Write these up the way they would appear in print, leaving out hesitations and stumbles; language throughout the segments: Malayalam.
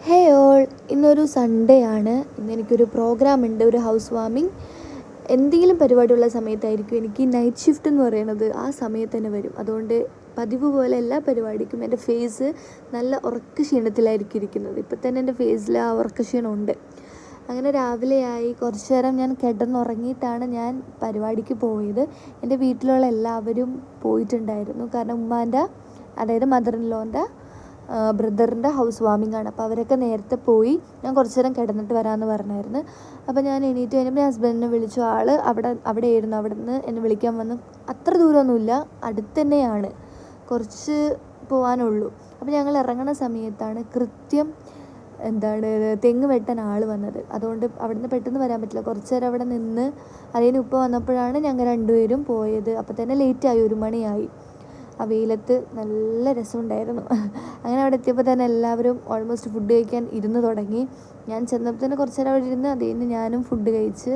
ഹേ ഓൾ, ഇന്നൊരു സൺഡേ ആണ്. ഇന്ന് എനിക്കൊരു പ്രോഗ്രാം ഉണ്ട്, ഒരു ഹൗസ് വാമിങ്. എന്തെങ്കിലും പരിപാടിയുള്ള സമയത്തായിരിക്കും എനിക്ക് നൈറ്റ് ഷിഫ്റ്റ് എന്ന് പറയുന്നത് ആ സമയത്ത് തന്നെ വരും. അതുകൊണ്ട് പതിവ് പോലെ എല്ലാ പരിപാടിക്കും എൻ്റെ ഫേസ് നല്ല ഉറക്ക ക്ഷീണത്തിലായിരിക്കും ഇരിക്കുന്നത്. ഇപ്പം തന്നെ എൻ്റെ ഫേസിൽ ആ ഉറക്ക ക്ഷീണമുണ്ട്. അങ്ങനെ രാവിലെയായി കുറച്ച് നേരം ഞാൻ കിടന്നുറങ്ങിയിട്ടാണ് ഞാൻ പരിപാടിക്ക് പോയത്. എൻ്റെ വീട്ടിലുള്ള എല്ലാവരും പോയിട്ടുണ്ടായിരുന്നു. കാരണം ഉമ്മാൻ്റെ, അതായത് മദർ ഇൻ ലോൻ്റെ ബ്രദറിൻ്റെ ഹൗസ് വാമിംഗ് ആണ്. അപ്പോൾ അവരൊക്കെ നേരത്തെ പോയി. ഞാൻ കുറച്ച് നേരം കിടന്നിട്ട് വരാമെന്ന് പറഞ്ഞായിരുന്നു. അപ്പോൾ ഞാൻ എണീറ്റ് കഴിഞ്ഞപ്പോൾ ഹസ്ബൻഡിനെ വിളിച്ചു. ആൾ അവിടെ ആയിരുന്നു. അവിടെ നിന്ന് എന്നെ വിളിക്കാൻ വന്നു. അത്ര ദൂരമൊന്നുമില്ല, അടുത്ത് തന്നെയാണ്, കുറച്ച് പോകാനുള്ളൂ. അപ്പോൾ ഞങ്ങൾ ഇറങ്ങുന്ന സമയത്താണ് കൃത്യം തെങ്ങ് വെട്ടാൻ ആൾ വന്നത്. അതുകൊണ്ട് അവിടെ നിന്ന് പെട്ടെന്ന് വരാൻ പറ്റില്ല. കുറച്ച് നേരം അവിടെ നിന്ന് അതിന് ഉപ്പ വന്നപ്പോഴാണ് ഞങ്ങൾ രണ്ടുപേരും പോയത്. അപ്പോൾ തന്നെ ലേറ്റായി, 1 മണിയായി. ആ വെയിലത്ത് നല്ല രസമുണ്ടായിരുന്നു. അങ്ങനെ അവിടെ എത്തിയപ്പോൾ തന്നെ എല്ലാവരും ഓൾമോസ്റ്റ് ഫുഡ് കഴിക്കാൻ ഇരുന്ന് തുടങ്ങി. ഞാൻ ചെന്നപ്പോൾ തന്നെ കുറച്ച് നേരം അവിടെ ഇരുന്ന് അതിൽ നിന്ന് ഞാനും ഫുഡ് കഴിച്ച്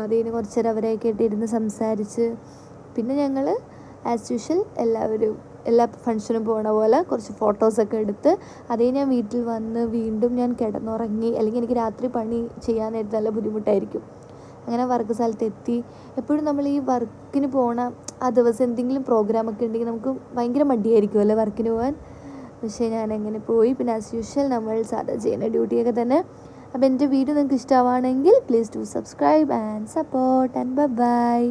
അതിൽ നിന്ന് കുറച്ച് നേരം അവരെയൊക്കെ ആയിട്ട് ഇരുന്ന് സംസാരിച്ച് പിന്നെ ഞങ്ങൾ ആസ് യൂഷ്വൽ എല്ലാ ഫങ്ഷനും പോകണ പോലെ കുറച്ച് ഫോട്ടോസൊക്കെ എടുത്ത് അതേ ഞാൻ വീട്ടിൽ വന്ന് വീണ്ടും ഞാൻ കിടന്നുറങ്ങി. അല്ലെങ്കിൽ എനിക്ക് രാത്രി പണി ചെയ്യാനായിട്ട് നല്ല ബുദ്ധിമുട്ടായിരിക്കും. അങ്ങനെ വർക്ക് സ്ഥലത്തെത്തി. എപ്പോഴും നമ്മൾ ഈ വർക്കിന് പോകണ ആ ദിവസം എന്തെങ്കിലും പ്രോഗ്രാമൊക്കെ ഉണ്ടെങ്കിൽ നമുക്ക് ഭയങ്കര മടിയായിരിക്കും അല്ലേ വർക്കിന് പോകാൻ. പക്ഷേ ഞാൻ അങ്ങനെ പോയി. പിന്നെ ആസ് യൂഷ്വൽ നമ്മൾ സാധാ ചെയ്യുന്ന ഡ്യൂട്ടിയൊക്കെ തന്നെ. അപ്പോൾ എൻ്റെ വീഡിയോ നിങ്ങൾക്ക് ഇഷ്ടമാണെങ്കിൽ please do subscribe and support and by.